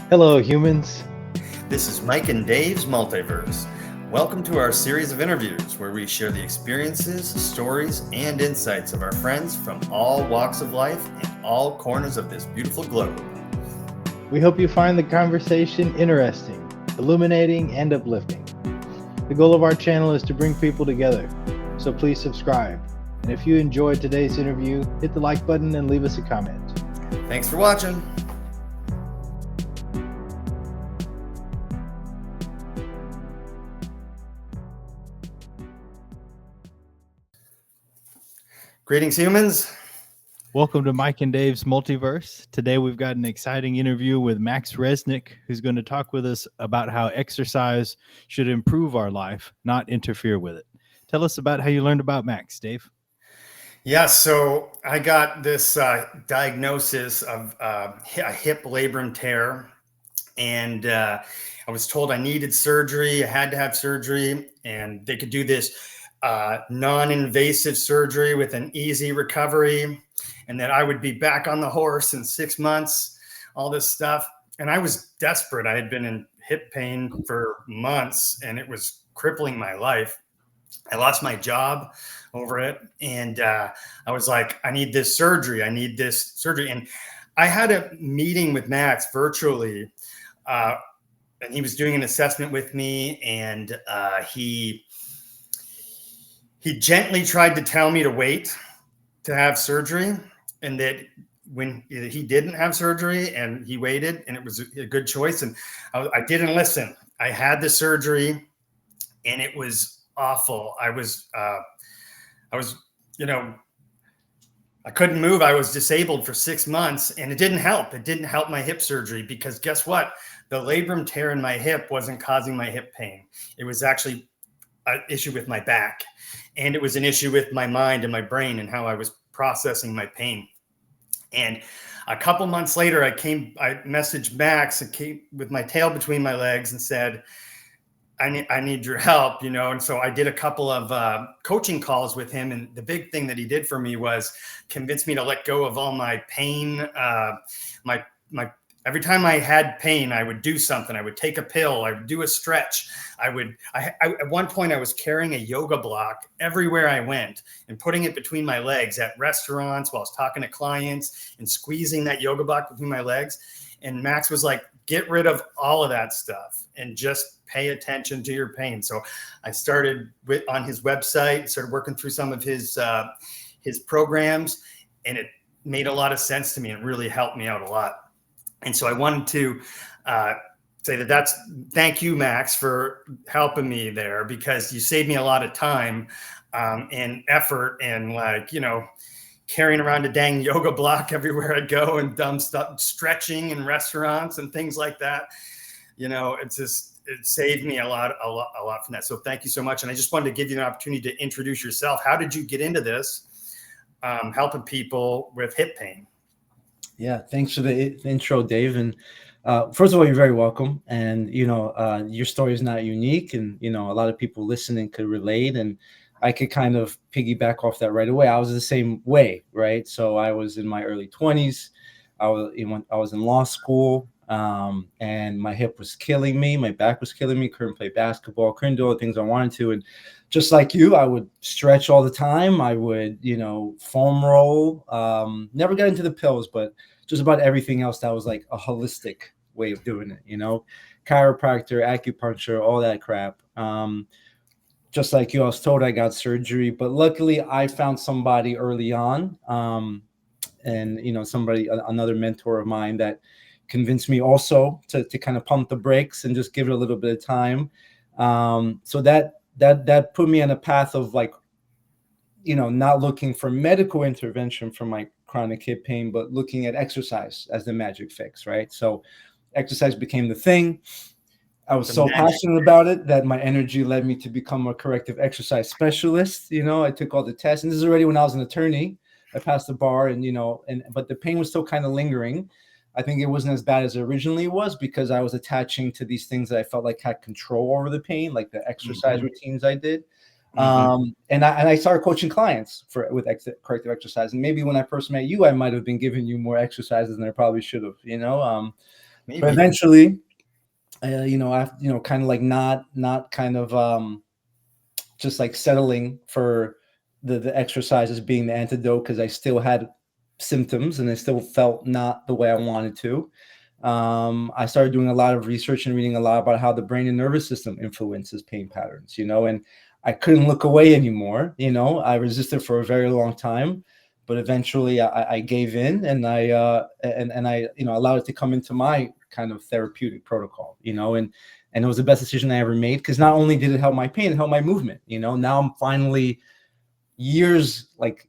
Hello, humans. This is Mike and Dave's Multiverse. Welcome to our series of interviews where we share the experiences, stories, and insights of our friends from all walks of life and all corners of this beautiful globe. We hope you find the conversation interesting, illuminating, and uplifting. The goal of our channel is to bring people together, so please subscribe. And if you enjoyed today's interview, hit the like button and leave us a comment. Thanks for watching. Greetings, humans. Welcome to Mike and Dave's Multiverse. Today we've got an exciting interview with Max Reznik, who's going to talk with us about how exercise should improve our life, not interfere with it. Tell us about how you learned about Max, Dave. Yeah, so I got this diagnosis of a hip labrum tear, and I was told I needed surgery. I had to have surgery, and they could do this non-invasive surgery with an easy recovery, and that I would be back on the horse in 6 months, all this stuff. And I was desperate. I had been in hip pain for months, and it was crippling my life. I lost my job over it. And I was like, I need this surgery. I need this surgery. And I had a meeting with Max virtually, and he was doing an assessment with me, and he gently tried to tell me to wait to have surgery, and that when he didn't have surgery and he waited, and it was a good choice. And I didn't listen. I had the surgery, and it was awful. I was, I couldn't move. I was disabled for 6 months, and it didn't help. It didn't help my hip surgery, because guess what? The labrum tear in my hip wasn't causing my hip pain. It was actually an issue with my back, and it was an issue with my mind and my brain and how I was processing my pain. And a couple months later, I messaged Max and came with my tail between my legs and said, I need your help, And so I did a couple of coaching calls with him. And the big thing that he did for me was convince me to let go of all my pain. Every time I had pain, I would do something. I would take a pill. I would do a stretch. At one point, I was carrying a yoga block everywhere I went and putting it between my legs at restaurants while I was talking to clients and squeezing that yoga block between my legs. And Max was like, get rid of all of that stuff and just pay attention to your pain. So I started on his website, started working through some of his programs, and it made a lot of sense to me. It really helped me out a lot. And so I wanted to say thank you, Max, for helping me there, because you saved me a lot of time and effort, and carrying around a dang yoga block everywhere I go, and dumb stuff, stretching in restaurants and things like that. It saved me a lot from that. So thank you so much. And I just wanted to give you an opportunity to introduce yourself. How did you get into this, helping people with hip pain? Yeah, thanks for the intro, Dave. And first of all, you're very welcome. And, your story is not unique. And, a lot of people listening could relate. And I could kind of piggyback off that right away. I was the same way, right? So I was in my early 20s. I was in law school, and my hip was killing me. My back was killing me. Couldn't play basketball. Couldn't do all the things I wanted to. And just like you, I would stretch all the time. I would, foam roll. Never got into the pills, but just about everything else that was like a holistic way of doing it, chiropractor, acupuncture, all that crap. Just like you, I was told I got surgery, but luckily I found somebody early on, and another mentor of mine that convinced me also to kind of pump the brakes and just give it a little bit of time. So that put me on a path of not looking for medical intervention for my chronic hip pain, but looking at exercise as the magic fix, right? So exercise became the thing. I was so passionate about it that my energy led me to become a corrective exercise specialist. I took all the tests, and this is already when I was an attorney. I passed the bar, but the pain was still kind of lingering. I think it wasn't as bad as it originally was, because I was attaching to these things that I felt like had control over the pain, like the exercise routines I did. And I started coaching clients with corrective exercise. And maybe when I first met you, I might have been giving you more exercises than I probably should have, But Maybe. eventually, I kind of like not kind of just like settling for the exercises being the antidote, because I still had symptoms and I still felt not the way I wanted to. I started doing a lot of research and reading a lot about how the brain and nervous system influences pain patterns, and I couldn't look away anymore. I resisted for a very long time, but eventually I gave in, and I allowed it to come into my kind of therapeutic protocol, and it was the best decision I ever made, because not only did it help my pain, it helped my movement. Now I'm finally, years, like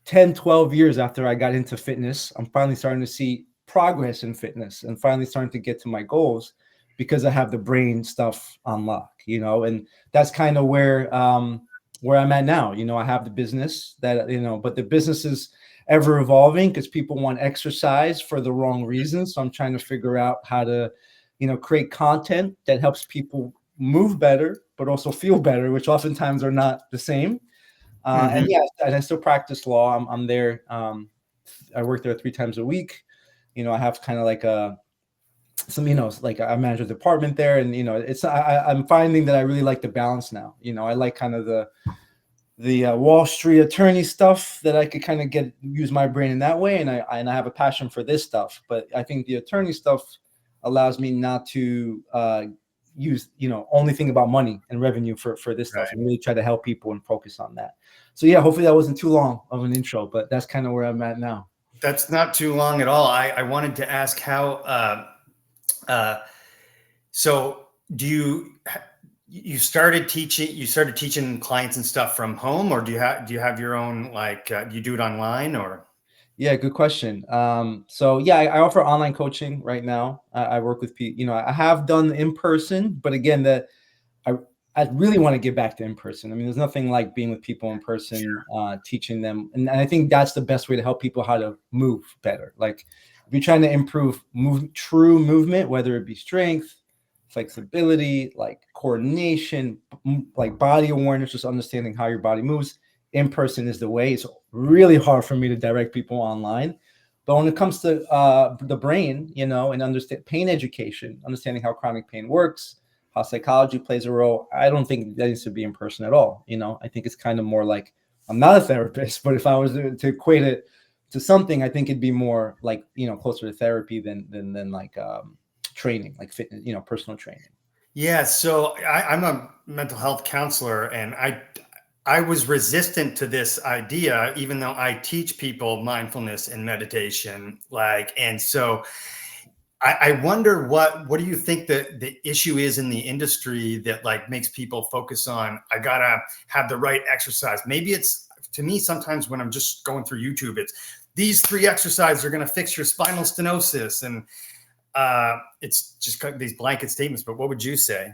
10, 12 years after I got into fitness, I'm finally starting to see progress in fitness and finally starting to get to my goals, because I have the brain stuff on lock, and that's kind of where I'm at now. I have the business that, but the business is ever evolving, because people want exercise for the wrong reasons. So I'm trying to figure out how to, create content that helps people move better, but also feel better, which oftentimes are not the same. And yeah, and I still practice law. I'm there. I work there 3 times a week. I have kind of like like I manage a department there, and I'm finding that I really like the balance now. I like kind of the Wall Street attorney stuff, that I could kind of use my brain in that way, and I have a passion for this stuff. But I think the attorney stuff allows me not to use only think about money and revenue for this stuff, and really try to help people and focus on that. So yeah, hopefully that wasn't too long of an intro, but that's kind of where I'm at now. That's not too long at all. I wanted to ask how. So do you started teaching? You started teaching clients and stuff from home, or do you have your own, like do you do it online or? Yeah, good question. So yeah, I offer online coaching right now. I work with people. I have done in person, but again, that I really want to get back to in person. I mean, there's nothing like being with people in person, teaching them, and I think that's the best way to help people how to move better. Like if you're trying to improve true movement, whether it be strength, flexibility, like coordination, like body awareness, just understanding how your body moves, in person is the way. It's really hard for me to direct people online. But when it comes to the brain, and understand pain education, understanding how chronic pain works, how psychology plays a role, I don't think that needs to be in person at all. I think it's kind of more like, I'm not a therapist, but if I was to equate it to something, I think it'd be more like, closer to therapy than like training, like fitness, personal training. Yeah. So I'm a mental health counselor, and I was resistant to this idea, even though I teach people mindfulness and meditation. And so I wonder what do you think the issue is in the industry that like makes people focus on, I gotta have the right exercise. Maybe it's, to me, sometimes when I'm just going through YouTube, it's these 3 exercises are going to fix your spinal stenosis, and it's just these blanket statements. But what would you say?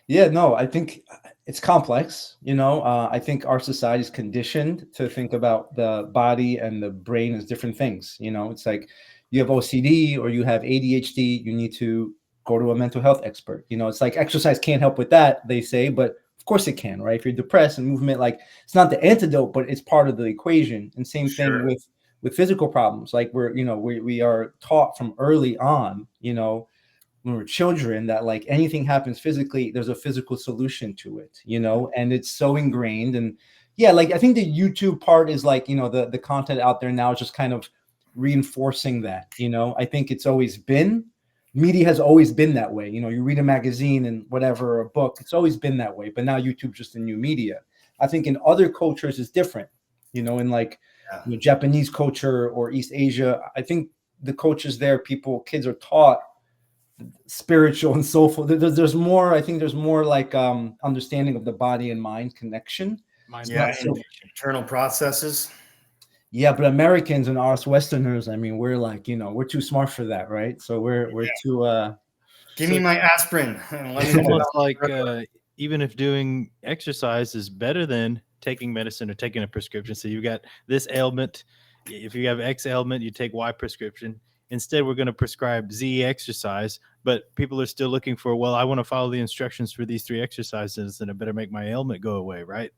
Yeah, no, I think it's complex. I think our society is conditioned to think about the body and the brain as different things. It's like you have OCD or you have ADHD, you need to go to a mental health expert. It's like exercise can't help with that, they say, but of course it can, right? If you're depressed, and movement, like, it's not the antidote, but it's part of the equation. And same thing with physical problems. Like we are taught from early on, when we're children, that like anything happens physically, there's a physical solution to it, and it's so ingrained. And yeah, like I think the YouTube part is like, the content out there now is just kind of reinforcing that. I think it's always been, media has always been that way. You read a magazine and whatever, or a book, it's always been that way. But now YouTube's just a new media. I think in other cultures it's different, in like Japanese culture or East Asia. I think the cultures there, kids are taught spiritual and soulful. There's more. I think there's more like understanding of the body and mind connection. Internal processes. Yeah, but Americans and us Westerners, I mean, we're like, we're too smart for that, right? So we're too. Give me my aspirin. It's almost like even if doing exercise is better than taking medicine or taking a prescription. So you've got this ailment. If you have X ailment, you take Y prescription. Instead, we're going to prescribe Z exercise, but people are still looking for, well, I want to follow the instructions for these 3 exercises, and it better make my ailment go away, right?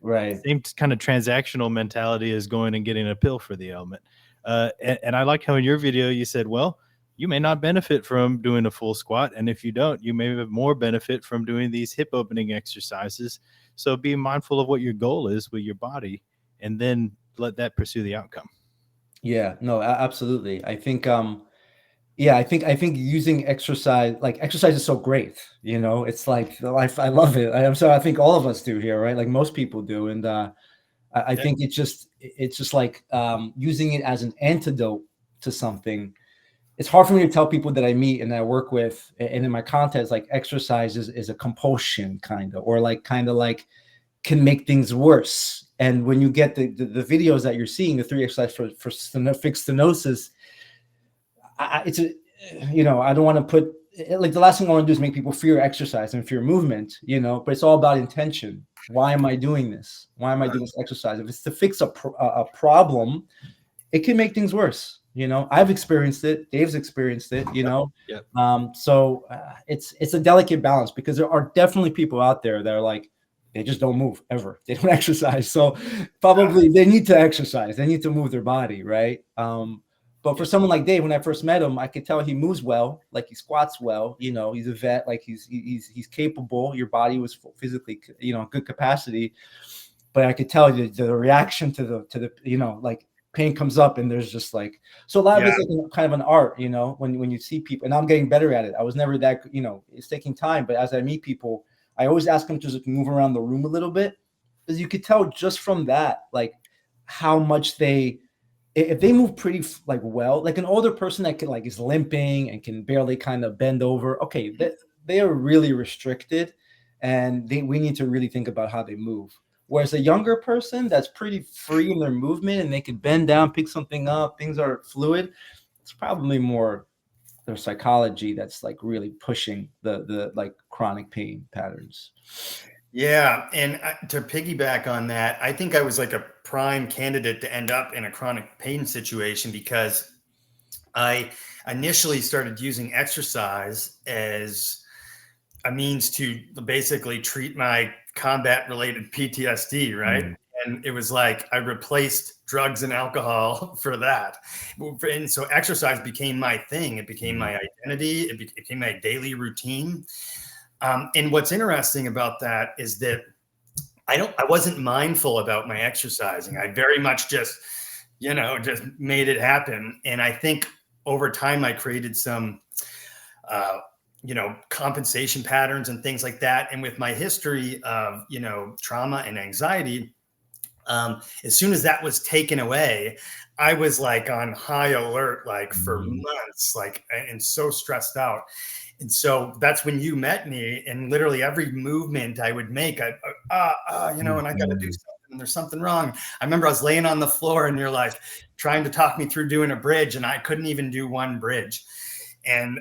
Right. Same kind of transactional mentality as going and getting a pill for the ailment. And I like how in your video you said, well, you may not benefit from doing a full squat. And if you don't, you may have more benefit from doing these hip opening exercises. So be mindful of what your goal is with your body, and then let that pursue the outcome. Yeah, no, absolutely. I think, yeah, I think using exercise, like exercise is so great. It's like I love it. I think all of us do here, right? Like most people do. And I think it's just like using it as an antidote to something. It's hard for me to tell people that I meet and that I work with, and in my context, like exercise is a compulsion kind of, or like kind of like can make things worse. And when you get the videos that you're seeing, the 3 exercises for fixed stenosis, it's a, I don't want to put, like, the last thing I want to do is make people fear exercise and fear movement, but it's all about intention. Why am I doing this? Why am I doing this exercise? If it's to fix a problem, it can make things worse. I've experienced it. Dave's experienced it. Yep. So it's a delicate balance, because there are definitely people out there that are like, they just don't move ever. They don't exercise. So probably they need to exercise. They need to move their body, right? But for someone like Dave, when I first met him, I could tell he moves well, like he squats well. He's a vet, like he's capable. Your body was physically, good capacity. But I could tell you the reaction to the like pain comes up, and there's just like, so a lot of it's like kind of an art, when you see people, and I'm getting better at it. I was never that, it's taking time, but as I meet people, I always ask them to just move around the room a little bit, because you could tell just from that, like how much if they move pretty like well, like an older person that like is limping and can barely kind of bend over. Okay. They are really restricted, and we need to really think about how they move. Whereas a younger person that's pretty free in their movement and they can bend down, pick something up, things are fluid, it's probably more their psychology that's like really pushing the like chronic pain patterns. Yeah. And to piggyback on that, I think I was like a prime candidate to end up in a chronic pain situation, because I initially started using exercise as a means to basically treat my combat related PTSD, right? Mm. And it was like I replaced drugs and alcohol for that. And so exercise became my thing. It became my identity. It became my daily routine. And what's interesting about that is that I wasn't mindful about my exercising. I very much just made it happen. And I think over time I created some, compensation patterns and things like that. And with my history of, trauma and anxiety, as soon as that was taken away, I was like on high alert, like for months, like, and so stressed out. And so that's when you met me, and literally every movement I would make, and I got to do something, and there's something wrong. I remember I was laying on the floor, and you're like trying to talk me through doing a bridge, and I couldn't even do one bridge. And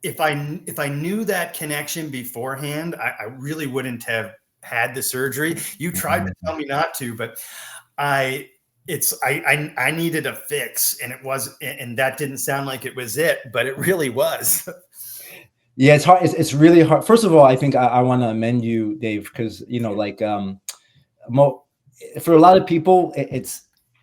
if I knew that connection beforehand, I really wouldn't have had the surgery. You tried to tell me not to, but I needed a fix, and that didn't sound like it was it, but it really was. Yeah, it's hard. It's really hard. First of all, I think I want to amend you, Dave, because for a lot of people,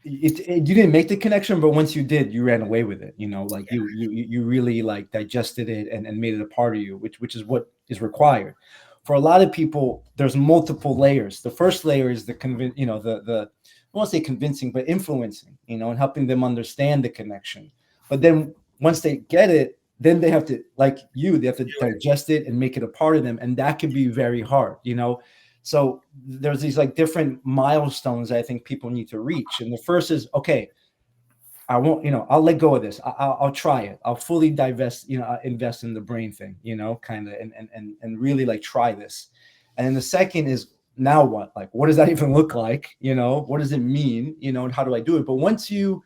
you didn't make the connection, but once you did, you ran away with it. You really like digested it and made it a part of you, which is what is required. For a lot of people, there's multiple layers. The first layer is the I won't say convincing, but influencing, and helping them understand the connection. But then once they get it, then they have to, like they have to digest it and make it a part of them. And that can be very hard, So there's these like different milestones I think people need to reach. And the first is, okay, I won't, I'll let go of this. I'll try it. I'll fully divest, invest in the brain thing, kind of, and really like try this. And then the second is, now what? Like, what does that even look like? What does it mean? And how do I do it? But once you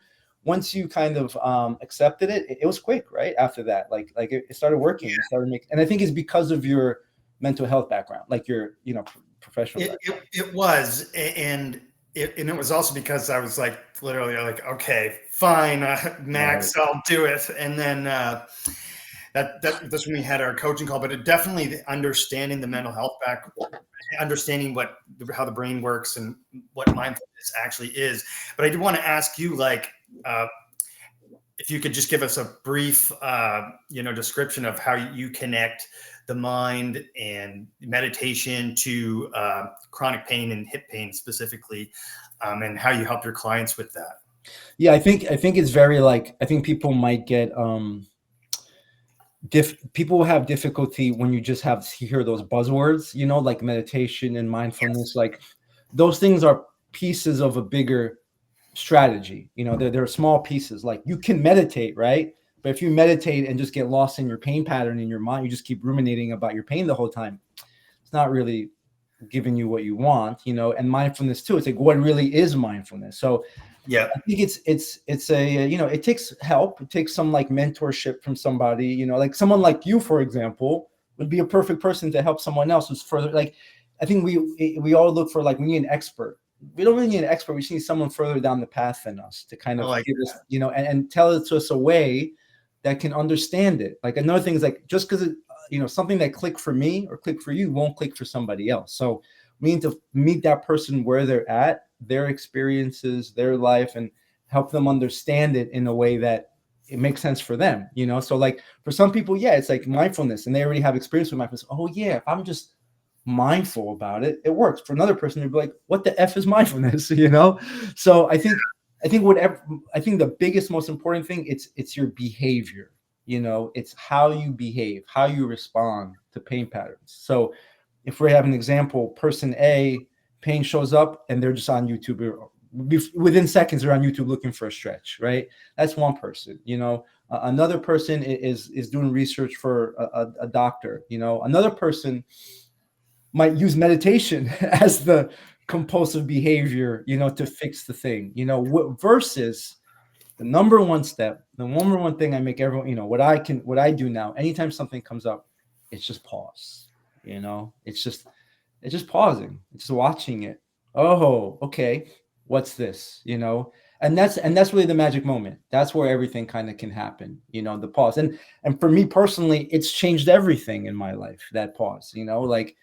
kind of accepted it, it was quick, right? After that, like it started working. It started making, and I think it's because of your mental health background, like your, professional background. It was, and it was also because I was like literally like, okay, fine, Max, right. I'll do it. And then that's when we had our coaching call. But it definitely understanding the mental health understanding how the brain works and what mindfulness actually is. But I do want to ask you, like, if you could just give us a brief, description of how you connect the mind and meditation to chronic pain and hip pain specifically, and how you help your clients with that. Yeah, I think it's very like, I think people might get people will have difficulty when you just hear those buzzwords, like meditation and mindfulness. Yes. Like those things are pieces of a bigger strategy. They're small pieces. Like you can meditate, right? But if you meditate and just get lost in your pain pattern in your mind, you just keep ruminating about your pain the whole time. It's not really giving you what you want, and mindfulness too. It's like, what really is mindfulness? So Yeah. I think it's a, it takes help. It takes some like mentorship from somebody, like someone like you, for example, would be a perfect person to help someone else who's further. Like, I think we all look for, like, we need an expert. We don't really need an expert. We just need someone further down the path than us to kind of give us, and tell it to us a way that can understand it. Like another thing is, like, just because something that clicked for me or clicked for you won't click for somebody else. So we need to meet that person where they're at, their experiences, their life, and help them understand it in a way that it makes sense for them. So like for some people, yeah, it's like mindfulness and they already have experience with mindfulness. Oh yeah, if I'm just mindful about it, it works. For another person, they'd be like, what the F is mindfulness? So I think the biggest, most important thing, it's your behavior. It's how you behave, how you respond to pain patterns. So if we have an example, person A, pain shows up and they're just on YouTube, within seconds they're on YouTube looking for a stretch, right? That's one person. Another person is doing research for a doctor. Another person might use meditation as the compulsive behavior, to fix the thing, versus the number one step, the number one thing I make everyone, what I do now, anytime something comes up, it's just pause. It's just pausing, it's just watching it. Oh, okay, what's this? And that's really the magic moment. That's where everything kind of can happen. The pause, and for me personally, it's changed everything in my life. That pause, like,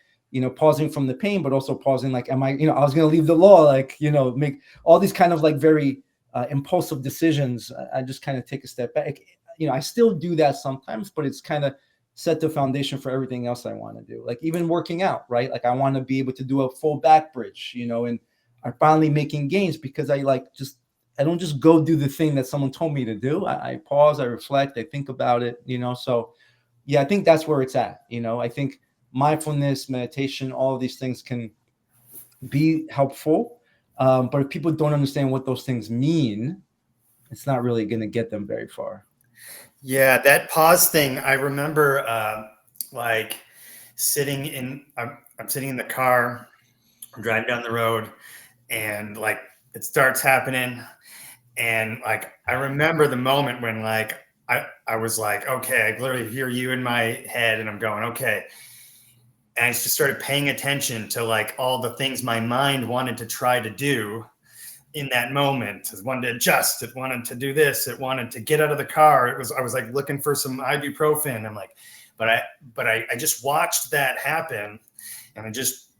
pausing from the pain, but also pausing, like, am I, I was going to leave the law, like, make all these kind of like very impulsive decisions. I just kind of take a step back. I still do that sometimes, but it's kind of set the foundation for everything else I want to do. Like even working out, right? Like I want to be able to do a full back bridge, and I'm finally making gains because I don't just go do the thing that someone told me to do. I pause, I reflect, I think about it, So yeah, I think that's where it's at. I think mindfulness, meditation, all of these things can be helpful. But if people don't understand what those things mean, it's not really going to get them very far. Yeah, that pause thing. I remember like I'm sitting in the car, I'm driving down the road, and like it starts happening. And like I remember the moment when like I was like, okay, I literally hear you in my head and I'm going, okay. And I just started paying attention to like all the things my mind wanted to try to do in that moment. It wanted to adjust, it wanted to do this, it wanted to get out of the car. I was like looking for some ibuprofen. I'm like, but I just watched that happen. And I just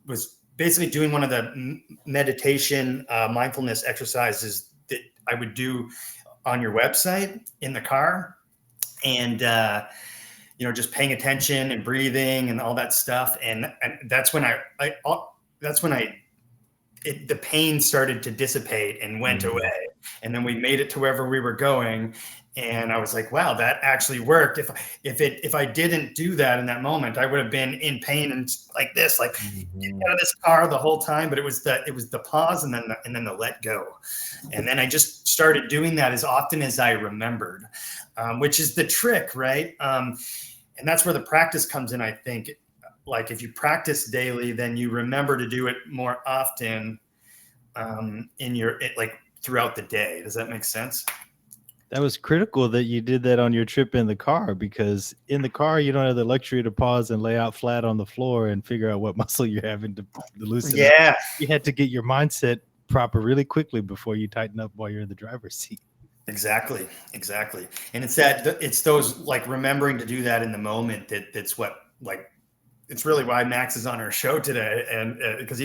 was basically doing one of the meditation mindfulness exercises that I would do on your website in the car. And, just paying attention and breathing and all that stuff. And that's when the pain started to dissipate and went away. And then we made it to wherever we were going. And I was like, wow, that actually worked. If I didn't do that in that moment, I would have been in pain and like this, like get out of this car the whole time. But it was the pause and then the let go. And then I just started doing that as often as I remembered, which is the trick, right? And that's where the practice comes in, I think. Like if you practice daily, then you remember to do it more often like throughout the day. Does that make sense? That was critical that you did that on your trip in the car, because in the car, you don't have the luxury to pause and lay out flat on the floor and figure out what muscle you're having to loosen up. Yeah. You had to get your mindset proper really quickly before you tighten up while you're in the driver's seat. Exactly. And it's those like remembering to do that in the moment that's what it's really why Max is on our show today. And because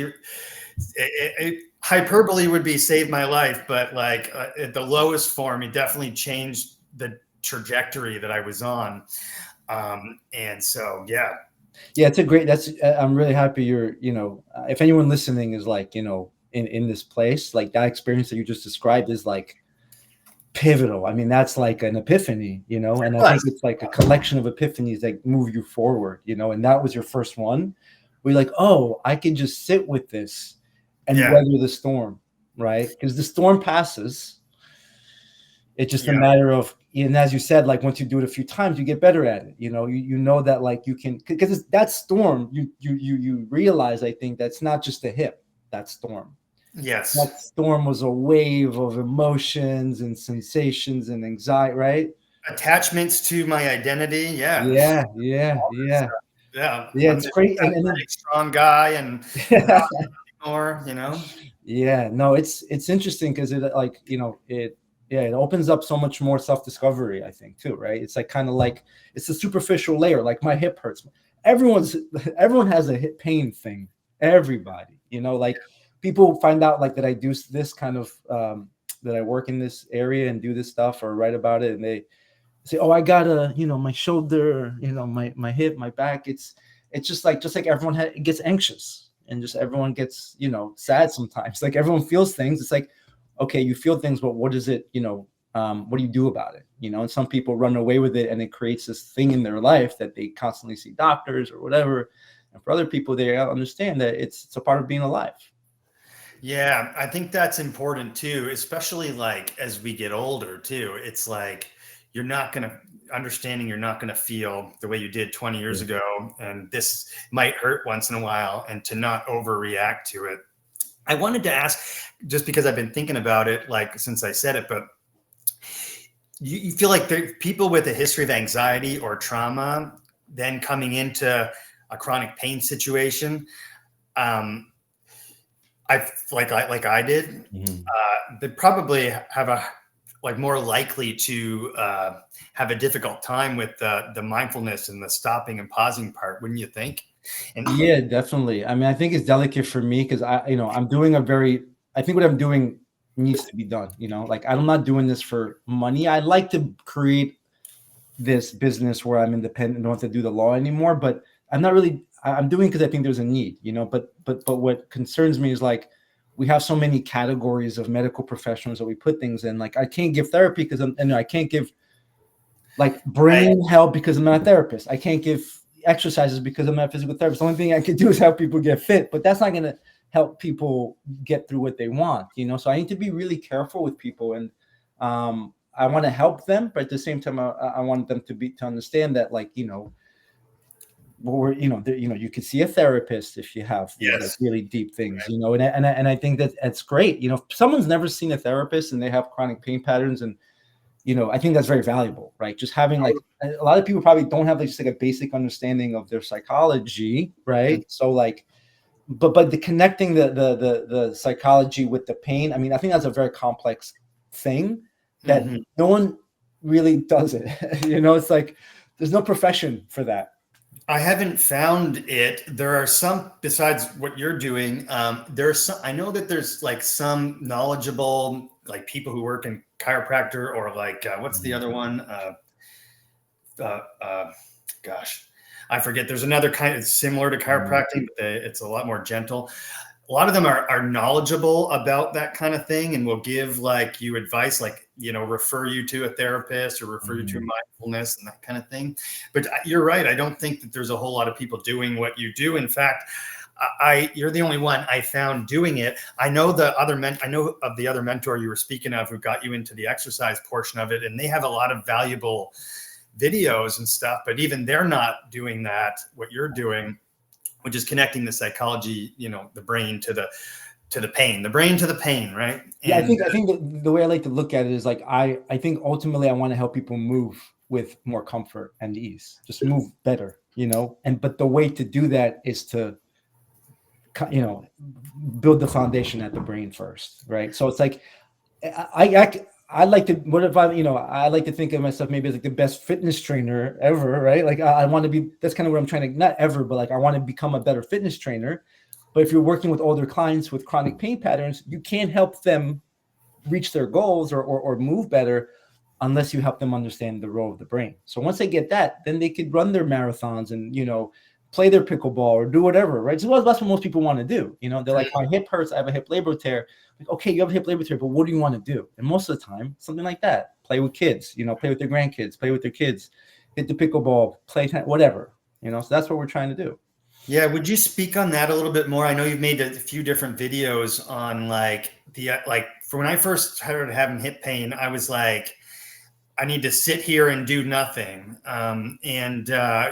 hyperbole would be saved my life, but like at the lowest form, it definitely changed the trajectory that I was on. And so, yeah. Yeah, it's a great, I'm really happy you're, if anyone listening is like, in this place, like that experience that you just described is like pivotal. I mean, that's like an epiphany, and I think it's like a collection of epiphanies that move you forward, and that was your first one. We're like, oh, I can just sit with this and weather the storm, right? Because the storm passes. It's just a matter of, and as you said, like once you do it a few times, you get better at it. You know that like you can, because that storm, you realize, I think that's not just a hip, that storm. Yes. That storm was a wave of emotions and sensations and anxiety, right? Attachments to my identity. Yeah. Yeah. It's great. And a strong guy and more, Yeah, no, it's interesting because it like, it opens up so much more self-discovery, I think, too, right? It's like kind of like it's a superficial layer. Like my hip hurts. Everyone has a hip pain thing. Everybody, like people find out like that I do this kind of that I work in this area and do this stuff or write about it, and they say, oh, I got my shoulder, my hip, my back. It's just like everyone gets anxious and just everyone gets sad sometimes. Like everyone feels things. It's like, okay, you feel things, but what is it, what do you do about it? And some people run away with it and it creates this thing in their life that they constantly see doctors or whatever. And for other people, they understand that it's a part of being alive. Yeah, I think that's important too, especially like as we get older too. It's like you're not going to feel the way you did 20 years ago. And this might hurt once in a while, and to not overreact to it. I wanted to ask, just because I've been thinking about it, like since I said it, but you feel like there people with a history of anxiety or trauma, then coming into a chronic pain situation, I like I did, they probably have more likely to have a difficult time with the mindfulness and the stopping and pausing part, wouldn't you think? Yeah, definitely. I mean, I think it's delicate for me because I think what I'm doing needs to be done. Like I'm not doing this for money. I like to create this business where I'm independent, don't have to do the law anymore. But I'm not really. I'm doing because I think there's a need. But what concerns me is like we have so many categories of medical professionals that we put things in. Like I can't give therapy because I can't give like brain help because I'm not a therapist. I can't give exercises because I'm not a physical therapist. The only thing I can do is help people get fit, but that's not going to help people get through what they want, So I need to be really careful with people, and I want to help them, but at the same time, I want them to understand that, like, you could see a therapist if you have like really deep things, and I think that that's great. If someone's never seen a therapist and they have chronic pain patterns, and I think that's very valuable, right? Just having like a lot of people probably don't have just like a basic understanding of their psychology, right? So like, but the connecting the psychology with the pain, I mean, I think that's a very complex thing that no one really does it. It's like there's no profession for that. I haven't found it. There are some, besides what you're doing, there's some, I know that there's like some knowledgeable, like people who work in chiropractor or like, what's the other one? Gosh, I forget. There's another kind of similar to chiropractic, but it's a lot more gentle. A lot of them are knowledgeable about that kind of thing and will give like you advice, like, refer you to a therapist or refer you to mindfulness and that kind of thing. But you're right. I don't think that there's a whole lot of people doing what you do. In fact, you're the only one I found doing it. I know of the other mentor you were speaking of who got you into the exercise portion of it, and they have a lot of valuable videos and stuff, but even they're not doing that, what you're doing, which is connecting the psychology, the brain to the pain, the brain to the pain, right? Yeah, I think the way I like to look at it is like I think ultimately I want to help people move with more comfort and ease, just move better, but the way to do that is to build the foundation at the brain first, right? So it's like I like to, what if I like to think of myself maybe as like the best fitness trainer ever, right? Like I want to be, that's kind of what I'm trying to, not ever, but like I want to become a better fitness trainer. But if you're working with older clients with chronic pain patterns, you can't help them reach their goals or move better unless you help them understand the role of the brain. So once they get that, then they could run their marathons and, play their pickleball or do whatever, right? So that's what most people want to do. They're like, my hip hurts, I have a hip labral tear. Like, okay, you have a hip labral tear, but what do you want to do? And most of the time, something like that. Play with kids, play with their grandkids, play with their kids, hit the pickleball, play whatever, so that's what we're trying to do. Yeah, would you speak on that a little bit more? I know you've made a few different videos on for when I first started having hip pain, I was like, I need to sit here and do nothing. And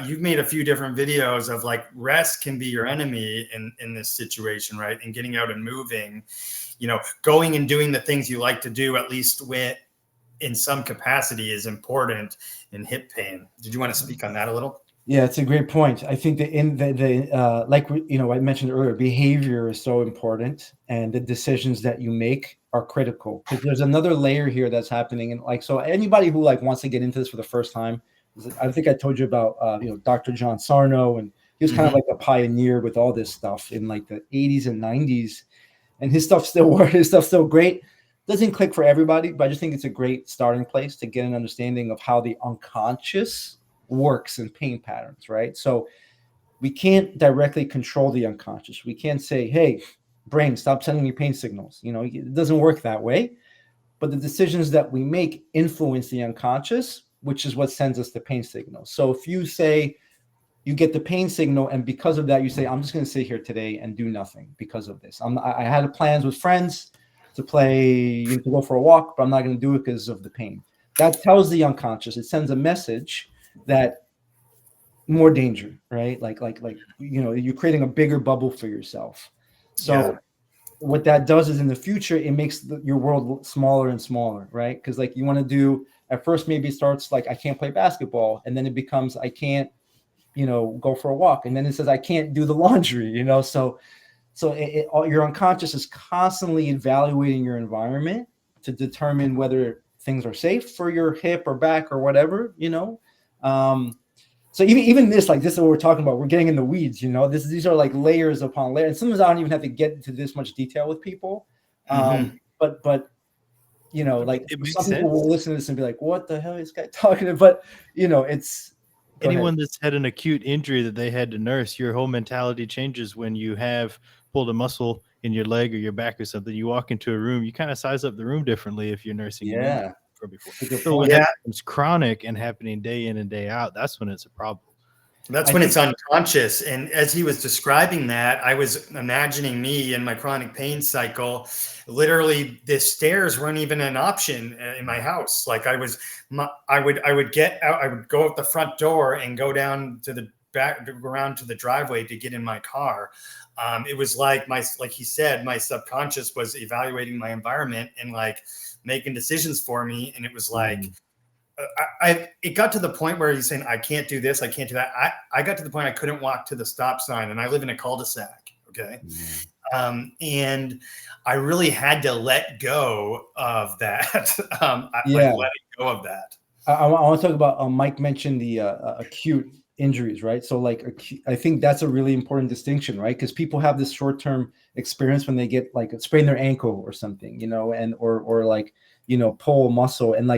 you've made a few different videos of like rest can be your enemy in this situation, right? And getting out and moving, going and doing the things you like to do, at least in some capacity, is important in hip pain. Did you want to speak on that a little? Yeah, it's a great point. I think that in I mentioned earlier, behavior is so important, and the decisions that you make are critical, because there's another layer here that's happening. And so anybody who wants to get into this for the first time, I think I told you about, Dr. John Sarno, and he was kind of like a pioneer with all this stuff in like the 80s and 90s, and his stuff still works. His stuff's still great. Doesn't click for everybody, but I just think it's a great starting place to get an understanding of how the unconscious works in pain patterns, right? So we can't directly control the unconscious. We can't say, hey, brain, stop sending you pain signals. It doesn't work that way. But the decisions that we make influence the unconscious, which is what sends us the pain signals. So if you say you get the pain signal, and because of that, you say, I'm just going to sit here today and do nothing because of this. I had plans with friends to to go for a walk, but I'm not going to do it because of the pain. That tells the unconscious, it sends a message that more danger, right? Like you're creating a bigger bubble for yourself. So what that does is in the future, it makes your world smaller and smaller, right? Because you want to do, at first maybe it starts like, I can't play basketball, and then it becomes, I can't go for a walk, and then it says I can't do the laundry, so your unconscious is constantly evaluating your environment to determine whether things are safe for your hip or back or whatever, so even this is what we're talking about. We're getting in the weeds, these are like layers upon layers. And sometimes I don't even have to get into this much detail with people. But some people will listen to this and be like, what the hell is this guy talking about? But it's anyone that's had an acute injury that they had to nurse, your whole mentality changes when you have pulled a muscle in your leg or your back or something. You walk into a room, you kind of size up the room differently if you're nursing. Yeah. Before. So when it's chronic and happening day in and day out, that's when it's a problem. That's when it's unconscious. And as he was describing that, I was imagining me in my chronic pain cycle. Literally, the stairs weren't even an option in my house. Like I would get out, I would go out the front door and go down to the back, around to the driveway to get in my car. It was like he said, my subconscious was evaluating my environment and making decisions for me. And it was it got to the point where he's saying, I can't do this, I can't do that. I got to the point I couldn't walk to the stop sign, and I live in a cul-de-sac. Okay. And I really had to let go of that. Letting go of that. I want to talk about, Mike mentioned the acute injuries, right? So I think that's a really important distinction, right? Because people have this short-term experience when they get sprain their ankle or something, and or pull a muscle, and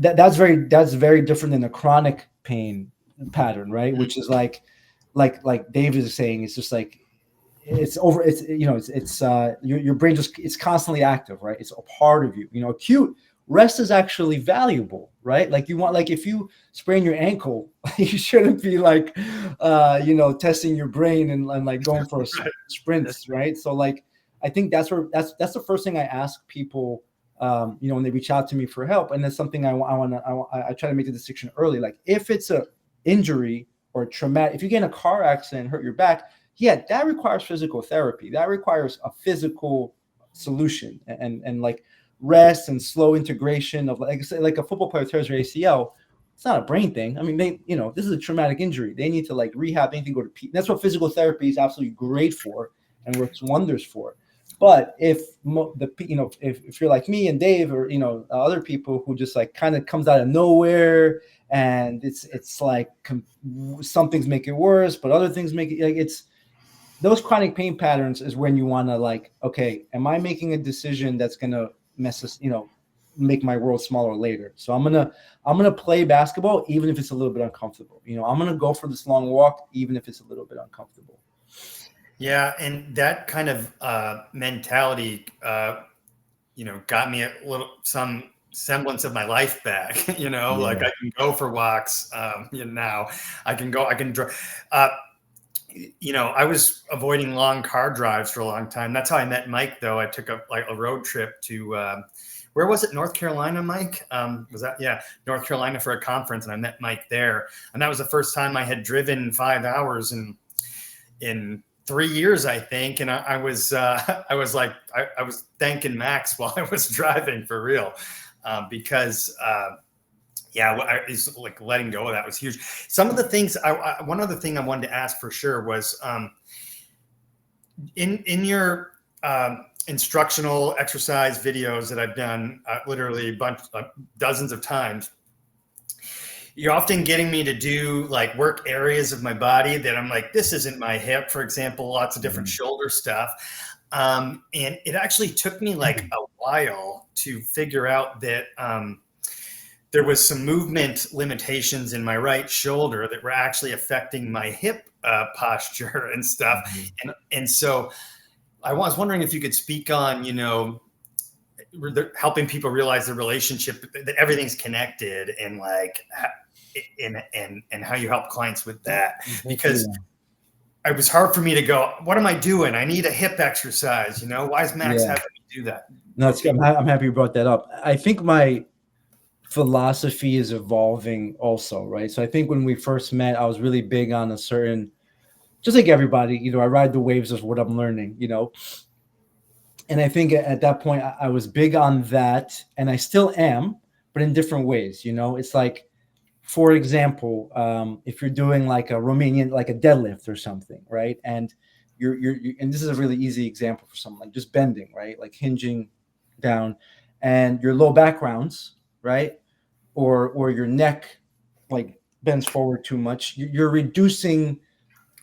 that's very different than a chronic pain pattern, right? Which is like David is saying, it's just your brain it's constantly active, right? It's a part of you. Acute rest is actually valuable, right? If you sprain your ankle, you shouldn't be testing your brain and going for a sprint, right? So I think that's the first thing I ask people, when they reach out to me for help. And that's something I try to make the distinction early. If it's a injury or traumatic, if you get in a car accident and hurt your back, that requires physical therapy. That requires a physical solution and rest and slow integration of a football player tears their ACL. It's not a brain thing. I mean, this is a traumatic injury. They need to rehab. They need to go to that's what physical therapy is absolutely great for and works wonders for. But if if you're like me and Dave or other people who just kind of comes out of nowhere, and it's some things make it worse, but other things make it those chronic pain patterns is when you want to like, okay, am I making a decision that's going to mess us, make my world smaller later? So I'm going to play basketball, even if it's a little bit uncomfortable. I'm going to go for this long walk, even if it's a little bit uncomfortable. Yeah. And that kind of mentality, got me some semblance of my life back, like I can go for walks, now I can I was avoiding long car drives for a long time. That's how I met Mike, though. I took a road trip to, where was it? North Carolina, Mike? Was that? Yeah. North Carolina for a conference. And I met Mike there. And that was the first time I had driven 5 hours in 3 years, I think. And I was thanking Max while I was driving for real. Because it's like letting go of that was huge. Some of the things, one other thing I wanted to ask for sure was in your instructional exercise videos that I've done literally dozens of times, you're often getting me to do like work areas of my body that I'm like, this isn't my hip, for example, lots of different shoulder stuff. And it actually took me like a while to figure out that there was some movement limitations in my right shoulder that were actually affecting my hip posture and stuff. And so I was wondering if you could speak on, helping people realize the relationship, that everything's connected, and like, and how you help clients with that. Because it was hard for me to go, what am I doing? I need a hip exercise. Why is Max having me do that? No, I'm happy you brought that up. I think my philosophy is evolving also, right? So I think when we first met, I was really big on a certain, just like everybody, I ride the waves of what I'm learning, and I think at that point I was big on that, and I still am, but in different ways. It's like, for example, if you're doing like a Romanian, like a deadlift or something, right? And you're and this is a really easy example for someone, like just bending, right? Like hinging down, and your low back rounds, right? Or your neck like bends forward too much. You're reducing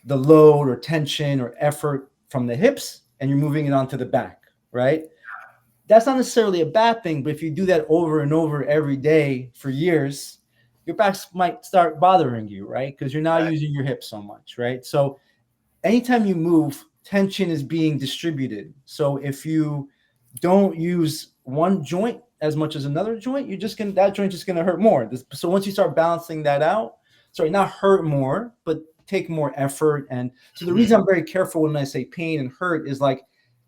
the load or tension or effort from the hips, and you're moving it onto the back, right? That's not necessarily a bad thing, but if you do that over and over every day for years, your back might start bothering you, right? Because you're not using your hips so much, right? So anytime you move, tension is being distributed. So if you don't use one joint as much as another joint, that joint just gonna hurt more. So once you start balancing that out, not hurt more, but take more effort. And so the reason I'm very careful when I say pain and hurt is like,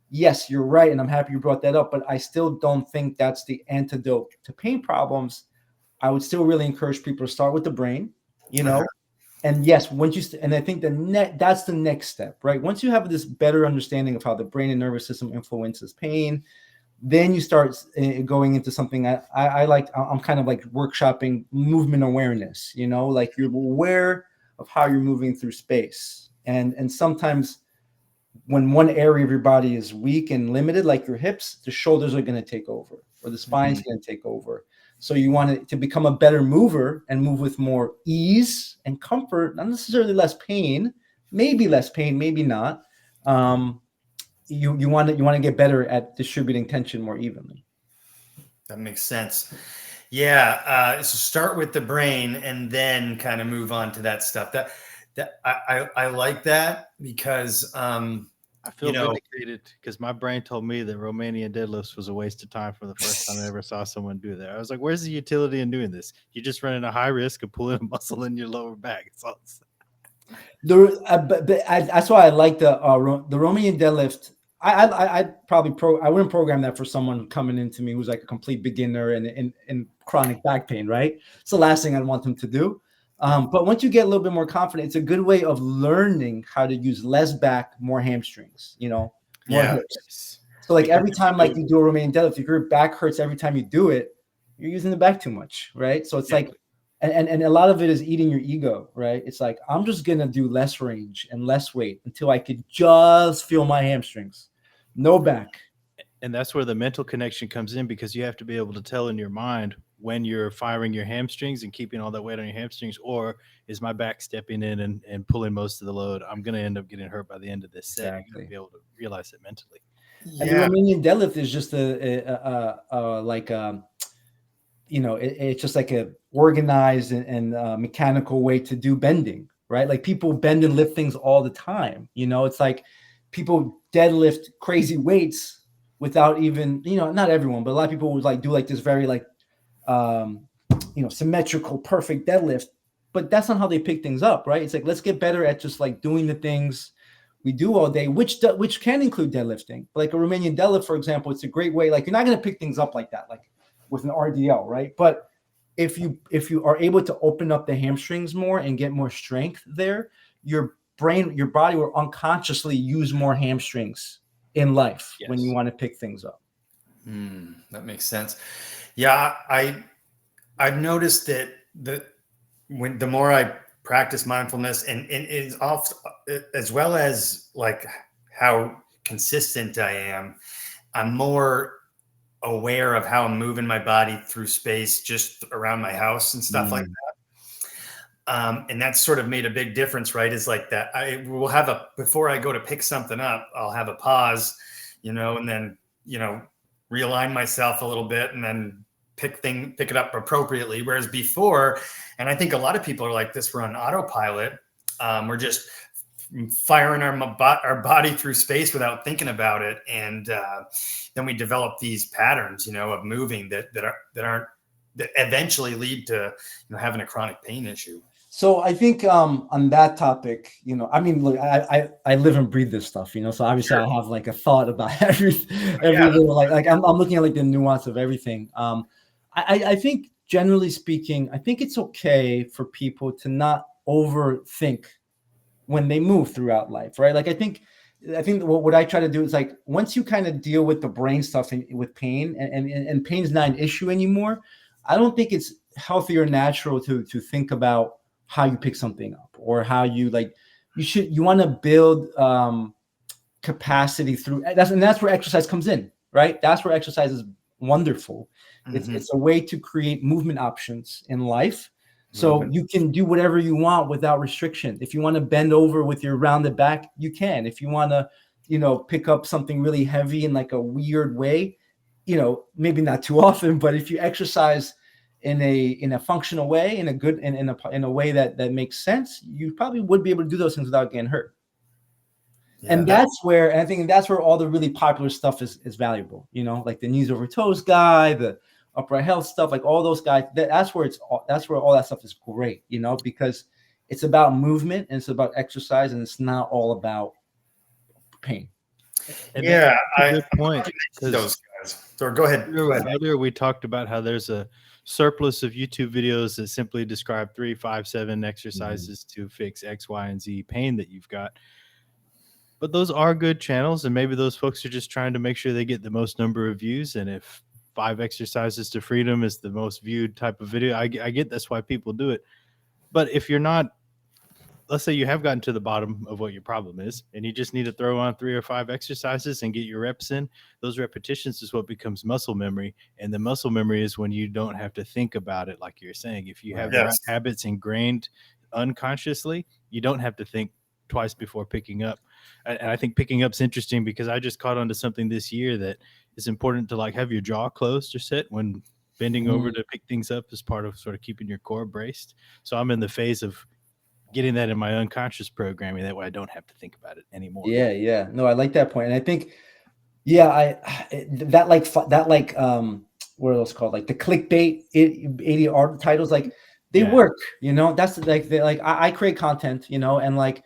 yes, you're right, and I'm happy you brought that up, but I still don't think that's the antidote to pain problems. I would still really encourage people to start with the brain, and yes, and I think that's the next step, right? Once you have this better understanding of how the brain and nervous system influences pain, then you start going into something I like. I'm kind of like workshopping movement awareness, like you're aware of how you're moving through space. And sometimes when one area of your body is weak and limited, like your hips, the shoulders are going to take over, or the spine's going to take over. So you want it to become a better mover and move with more ease and comfort, not necessarily less pain, maybe less pain, maybe not. You want to get better at distributing tension more evenly. That makes sense. Yeah. So start with the brain and then kind of move on to that stuff. That I like that because I feel vindicated because my brain told me that Romanian deadlifts was a waste of time for the first time I ever saw someone do that. I was like, where's the utility in doing this? You're just running a high risk of pulling a muscle in your lower back. It's all. That's why I like the Romanian deadlift. I wouldn't program that for someone coming into me who's like a complete beginner and chronic back pain, right? It's the last thing I'd want them to do. But once you get a little bit more confident, it's a good way of learning how to use less back, more hamstrings, more hips. So like every time like you do a Romanian deadlift, if your back hurts every time you do it, you're using the back too much, right? So it's like, and a lot of it is eating your ego, right? It's like, I'm just going to do less range and less weight until I could just feel my hamstrings. No back. And that's where the mental connection comes in, because you have to be able to tell in your mind when you're firing your hamstrings and keeping all that weight on your hamstrings, or is my back stepping in and pulling most of the load? I'm going to end up getting hurt by the end of this set. You're going to Exactly. be able to realize it mentally. And the Yeah. Romanian deadlift is just like it's just like a organized and mechanical way to do bending, right? Like people bend and lift things all the time. It's like people deadlift crazy weights without even, not everyone, but a lot of people would like do like this very like, um, symmetrical, perfect deadlift, but that's not how they pick things up, right? It's like, let's get better at just like doing the things we do all day, which can include deadlifting. Like a Romanian deadlift, for example, it's a great way. Like you're not going to pick things up like that, like with an RDL, right? But if you are able to open up the hamstrings more and get more strength there, your body will unconsciously use more hamstrings in life when you want to pick things up. That makes sense. Yeah, I've noticed that the more I practice mindfulness and is off, as well as like how consistent I am, I'm more aware of how I'm moving my body through space just around my house and stuff like that. And that's sort of made a big difference, right? Is like that I will have before I go to pick something up, I'll have a pause, and then, realign myself a little bit and then pick it up appropriately. Whereas before, and I think a lot of people are like this, we're on autopilot. We're just firing our body through space without thinking about it. And then we develop these patterns, of moving that eventually lead to, having a chronic pain issue. So I think on that topic, I mean, look, I live and breathe this stuff, so obviously I have like a thought about every little, like I'm looking at like the nuance of everything. I think generally speaking, I think it's okay for people to not overthink when they move throughout life, right? Like I think what I try to do is like once you kind of deal with the brain stuff with pain and pain is not an issue anymore, I don't think it's healthy or natural to think about how you pick something up or how you like you want to build capacity through that's where exercise comes in, right? That's where exercise is wonderful. It's a way to create movement options in life. So you can do whatever you want without restriction. If you want to bend over with your rounded back, you can. If you want to, pick up something really heavy in like a weird way, maybe not too often, but if you exercise in a functional way, in a way that makes sense, you probably would be able to do those things without getting hurt. Yeah. And I think that's where all the really popular stuff is valuable, like the knees over toes guy, the upright health stuff, like all those guys, that's where all that stuff is great, because it's about movement and it's about exercise and it's not all about pain. And that's a good point. Those guys. So go ahead. Earlier we talked about how there's a surplus of YouTube videos that simply describe 3, 5, 7 exercises to fix X, Y, and Z pain that you've got. But those are good channels, and maybe those folks are just trying to make sure they get the most number of views. And if 5 exercises to freedom is the most viewed type of video, I get that's why people do it. But if you're not, let's say you have gotten to the bottom of what your problem is and you just need to throw on 3 or 5 exercises and get your reps in, those repetitions is what becomes muscle memory. And the muscle memory is when you don't have to think about it, like you're saying. If you have the right habits ingrained unconsciously, you don't have to think twice before picking up. And I think picking up's interesting because I just caught onto something this year that it's important to like have your jaw closed or set when bending over to pick things up as part of sort of keeping your core braced. So I'm in the phase of getting that in my unconscious programming. That way I don't have to think about it anymore. Yeah. No, I like that point. And I think, what are those called? Like the clickbait 80 art titles, like they work, that's like, I create content, and like,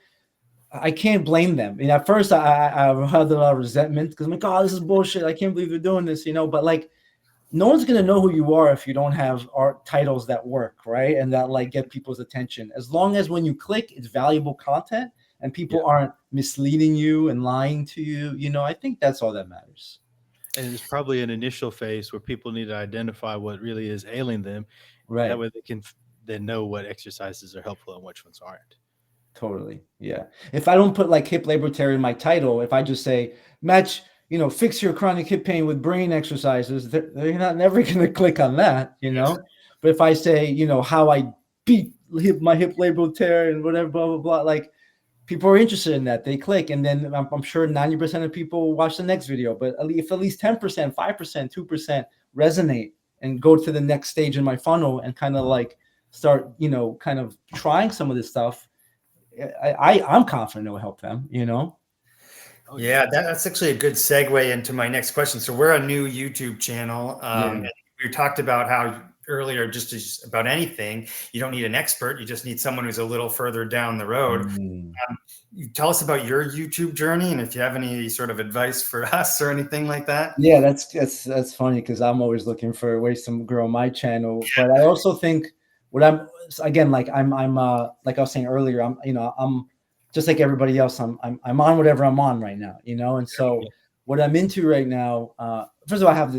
I can't blame them. And at first I had a lot of resentment because I'm like, oh, this is bullshit. I can't believe they're doing this, but like, no one's going to know who you are if you don't have art titles that work, right? And that like get people's attention. As long as when you click, it's valuable content and people aren't misleading you and lying to you, I think that's all that matters. And it's probably an initial phase where people need to identify what really is ailing them. Right. That way they can then know what exercises are helpful and which ones aren't. Totally. Yeah. If I don't put like hip labor tear in my title, if I just say match fix your chronic hip pain with brain exercises, they're not never going to click on that, But if I say, how I beat my hip labral tear and whatever, blah, blah, blah, like people are interested in that. They click. And then I'm sure 90% of people watch the next video, but if at least 10%, 5%, 2% resonate and go to the next stage in my funnel and kind of like start, kind of trying some of this stuff, I'm confident it will help them, Yeah, that's actually a good segue into my next question. So we're a new YouTube channel. And we talked about how earlier, just about anything, you don't need an expert. You just need someone who's a little further down the road. You tell us about your YouTube journey, and if you have any sort of advice for us or anything like that. Yeah, that's funny because I'm always looking for ways to grow my channel. But I also think like I was saying earlier, I'm just like everybody else. I'm on whatever I'm on right now, And so what I'm into right now, first of all, I have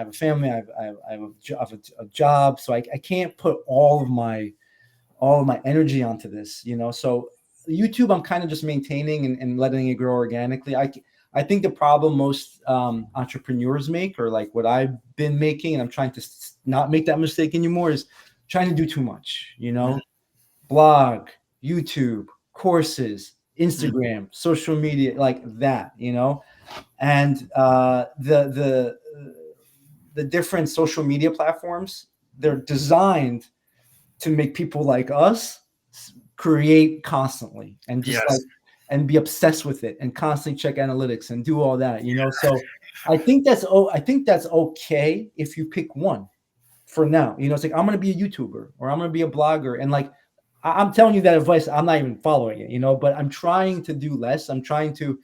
a family, I have a job, so I can't put all of my energy onto this, So YouTube, I'm kind of just maintaining and letting it grow organically. I think the problem most entrepreneurs make, or like what I've been making, and I'm trying to not make that mistake anymore, is trying to do too much, blog, YouTube, courses, Instagram, social media, like that, and the different social media platforms, they're designed to make people like us create constantly and just and be obsessed with it and constantly check analytics and do all that, So I think that's okay if you pick one for now. It's like, I'm going to be a YouTuber or I'm going to be a blogger. And like, I'm telling you that advice, I'm not even following it, but I'm trying to do less. I'm trying to,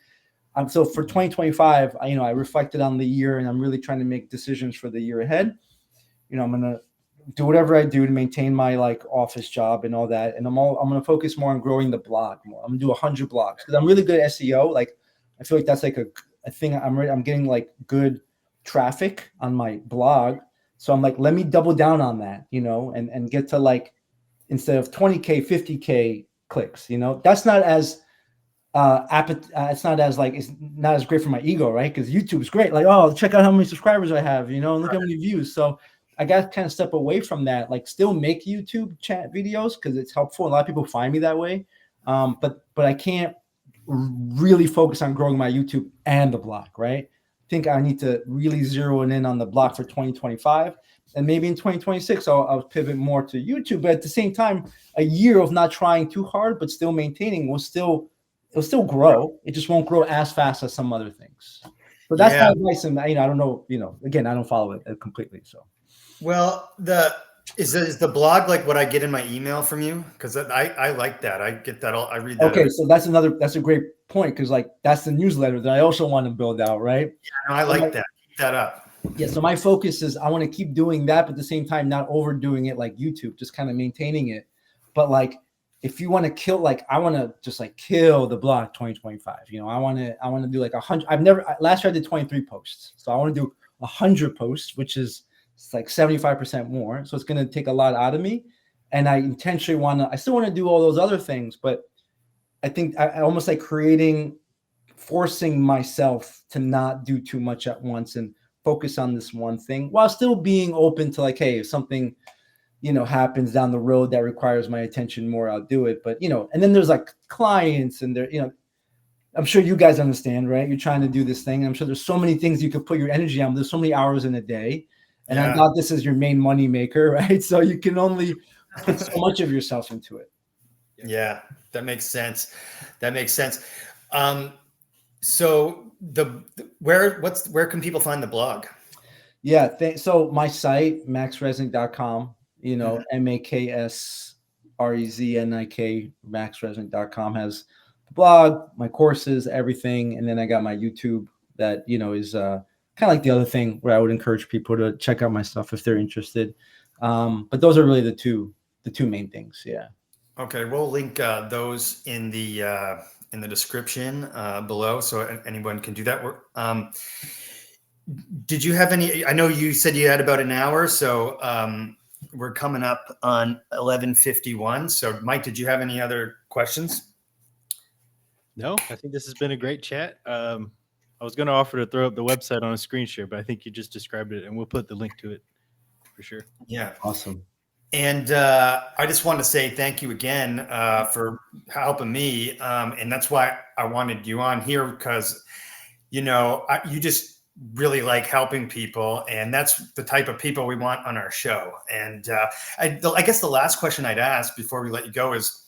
so for 2025, I reflected on the year and I'm really trying to make decisions for the year ahead. I'm going to do whatever I do to maintain my like office job and all that. And I'm going to focus more on growing the blog more. I'm going to do 100 blogs because I'm really good at SEO. Like, I feel like that's like a thing. I'm getting like good traffic on my blog. So I'm like, let me double down on that, and get to like, instead of 20K, 50K clicks, that's not as, it's not as great for my ego, right? Because YouTube's great. Like, oh, check out how many subscribers I have, and look how many views. So I got to kind of step away from that, like still make YouTube chat videos because it's helpful. A lot of people find me that way. But I can't really focus on growing my YouTube and the blog, right? I think I need to really zero in on the blog for 2025. And maybe in 2026, I'll pivot more to YouTube. But at the same time, a year of not trying too hard, but still maintaining it'll still grow. It just won't grow as fast as some other things. So that's my advice. And I don't know, again, I don't follow it completely. So. Well, is the blog like what I get in my email from you? Because I like that. I get that. I read that. Okay, so that's a great point because like that's the newsletter that I also want to build out, right? Yeah, no, I like that. Keep that up. Yeah, so my focus is I want to keep doing that, but at the same time not overdoing it like YouTube, just kind of maintaining it. But like, if you want to kill, like I want to just like kill the blog 2025. I want to do like 100. Last year I did 23 posts, so I want to do 100 posts, which is. It's like 75% more. So it's going to take a lot out of me. And I intentionally I still want to do all those other things, but I think I almost like forcing myself to not do too much at once and focus on this one thing while still being open to like, hey, if something, happens down the road that requires my attention more, I'll do it. But, and then there's like clients and I'm sure you guys understand, right? You're trying to do this thing. I'm sure there's so many things you could put your energy on. There's so many hours in a day. And I thought this is your main money maker, right? So you can only put so much of yourself into it. Yeah, that makes sense. So where can people find the blog? Yeah, so my site, maxreznik.com, MAKSREZNIK, maxreznik.com has the blog, my courses, everything. And then I got my YouTube that, is kind of like the other thing where I would encourage people to check out my stuff if they're interested. But those are really the two main things. Yeah. Okay. We'll link those in the description below. So anyone can do that. Did you have any, I know you said you had about an hour. So we're coming up on 11:51. So Mike, did you have any other questions? No, I think this has been a great chat. I was going to offer to throw up the website on a screen share, but I think you just described it, and we'll put the link to it for sure. Yeah. Awesome. And I just want to say thank you again for helping me. And that's why I wanted you on here, because, you know, you just really like helping people. And that's the type of people we want on our show. And I guess the last question I'd ask before we let you go is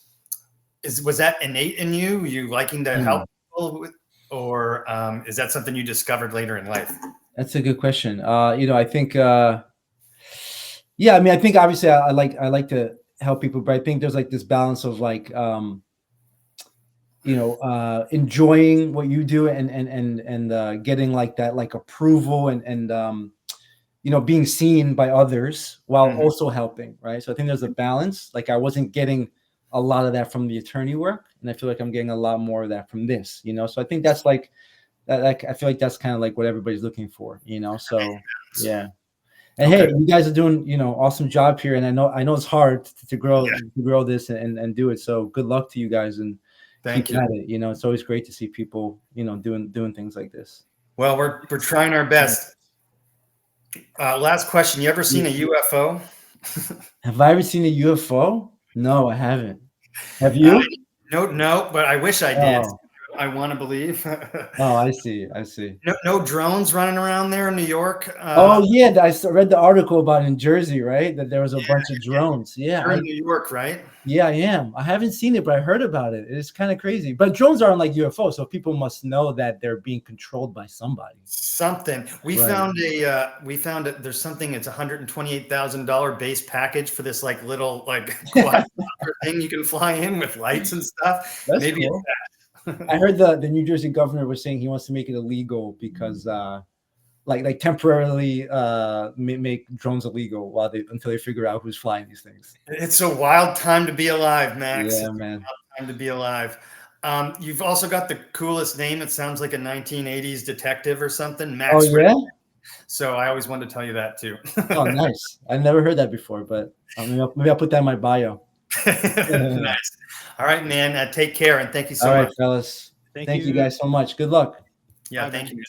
was that innate in you? You liking to help people with, or is that something you discovered later in life? That's a good question. You know, I think, yeah, I mean, I think obviously I like to help people, but I think there's like this balance of like, you know, enjoying what you do and getting like that, like approval and you know, being seen by others while also helping, right? So I think there's a balance. Like I wasn't getting a lot of that from the attorney work, and I feel like I'm getting a lot more of that from this, you know? So I think that's like, that, like, I feel like that's kind of like what everybody's looking for, you know? So yeah. And hey, you guys are doing, you know, awesome job here. And I know it's hard to grow this and do it. So good luck to you guys, and keep at it. You know, it's always great to see people, you know, doing things like this. Well, we're trying our best. Last question. You ever seen a UFO? Have I ever seen a UFO? No, I haven't. Have you? No, but I wish I did. I want to believe. Oh, I see. No drones running around there in New York. Oh yeah, I read the article about in Jersey, right? That there was a bunch of drones. Yeah, you're in New York, right? Yeah, I am. I haven't seen it, but I heard about it. It's kind of crazy. But drones aren't like UFOs, so people must know that they're being controlled by somebody. Something. We found there's something. It's $128,000 base package for this like little like thing you can fly in with lights and stuff. That's Maybe cool. It's that. I heard the New Jersey governor was saying he wants to make it illegal because like temporarily make drones illegal until they figure out who's flying these things. It's a wild time to be alive, Max. Yeah, man. It's a wild time to be alive. You've also got the coolest name. It sounds like a 1980s detective or something. Max. Oh yeah. So I always wanted to tell you that too. Oh, nice. I never heard that before, but maybe I'll put that in my bio. Nice. All right, man. Take care, and thank you so much. All right, fellas. Thank you guys so much. Good luck. Yeah, thank you.